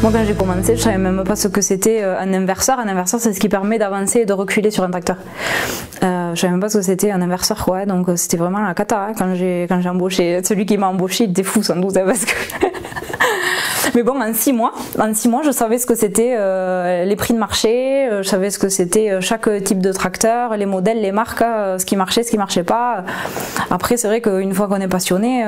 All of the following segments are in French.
Moi quand j'ai commencé, je savais même pas ce que c'était un inverseur. Un inverseur, c'est ce qui permet d'avancer et de reculer sur un tracteur. Je savais même pas ce que c'était un inverseur, quoi. Donc c'était vraiment la cata hein, quand j'ai embauché. Celui qui m'a embauché, il était fou sans doute hein, parce que. Mais bon, en 6 mois, je savais ce que c'était les prix de marché, je savais ce que c'était chaque type de tracteur, les modèles, les marques, ce qui marchait, ce qui marchait pas. Après, c'est vrai qu'une fois qu'on est passionné.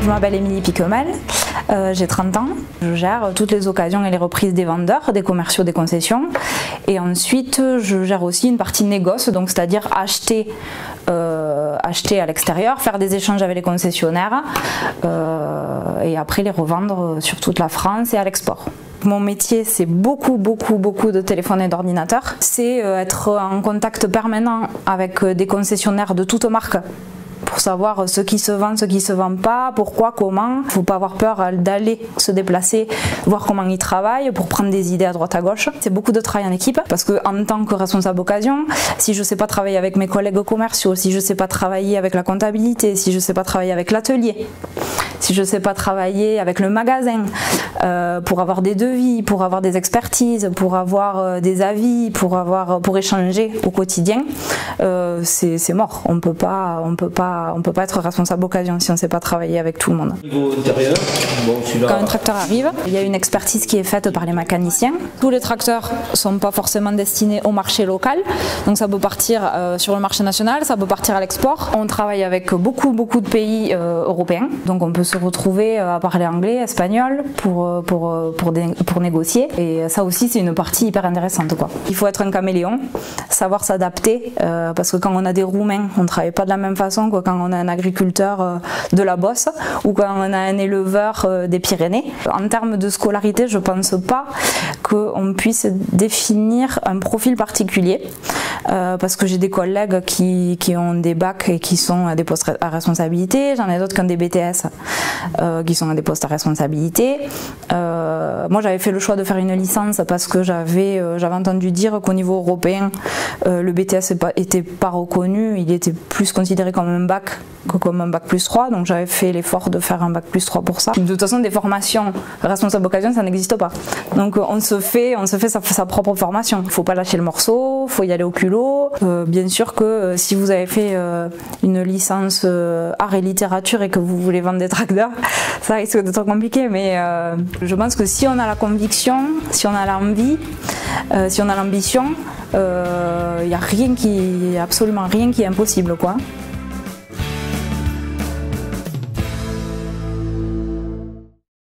Je m'appelle Émilie Piquemel, j'ai 30 ans, je gère toutes les occasions et les reprises des vendeurs, des commerciaux, des concessions et ensuite je gère aussi une partie négoce, donc c'est-à-dire acheter à l'extérieur, faire des échanges avec les concessionnaires et après les revendre sur toute la France et à l'export. Mon métier, c'est beaucoup de téléphones et d'ordinateurs. C'est être en contact permanent avec des concessionnaires de toutes marques pour savoir ce qui se vend, ce qui se vend pas, pourquoi, comment. Il ne faut pas avoir peur d'aller se déplacer, voir comment ils travaillent pour prendre des idées à droite à gauche. C'est beaucoup de travail en équipe parce que en tant que responsable occasion, si je ne sais pas travailler avec mes collègues commerciaux, si je ne sais pas travailler avec la comptabilité, si je ne sais pas travailler avec l'atelier, si je ne sais pas travailler avec le magasin, pour avoir des devis, pour avoir des expertises, pour avoir des avis, pour échanger au quotidien, c'est mort. On peut pas être responsable occasion si on ne sait pas travailler avec tout le monde. Niveau intérieur, bon, quand un tracteur arrive, il y a une expertise qui est faite par les mécaniciens. Tous les tracteurs ne sont pas forcément destinés au marché local, donc ça peut partir sur le marché national, ça peut partir à l'export. On travaille avec beaucoup de pays européens, donc on peut se retrouver à parler anglais, espagnol pour négocier. Et ça aussi c'est une partie hyper intéressante, quoi. Il faut être un caméléon, savoir s'adapter, parce que quand on a des Roumains, on ne travaille pas de la même façon que quand on a un agriculteur de la Beauce ou quand on a un éleveur des Pyrénées. En termes de scolarité, je ne pense pas qu'on puisse définir un profil particulier, parce que j'ai des collègues qui ont des bacs et qui sont à des postes à responsabilité, j'en ai d'autres qui ont des BTS qui sont à des postes à responsabilité. Moi j'avais fait le choix de faire une licence parce que j'avais entendu dire qu'au niveau européen le BTS était pas reconnu, il était plus considéré comme un bac que comme un bac plus 3, donc j'avais fait l'effort de faire un bac plus 3 pour ça. De toute façon, des formations responsable occasion, ça n'existe pas. Donc on se fait sa propre formation. Il ne faut pas lâcher le morceau, il faut y aller au culot. Bien sûr que si vous avez fait une licence art et littérature et que vous voulez vendre des tracteurs, ça risque d'être compliqué, mais je pense que si on a la conviction, si on a l'envie, si on a l'ambition, il n'y a absolument rien qui est impossible, quoi.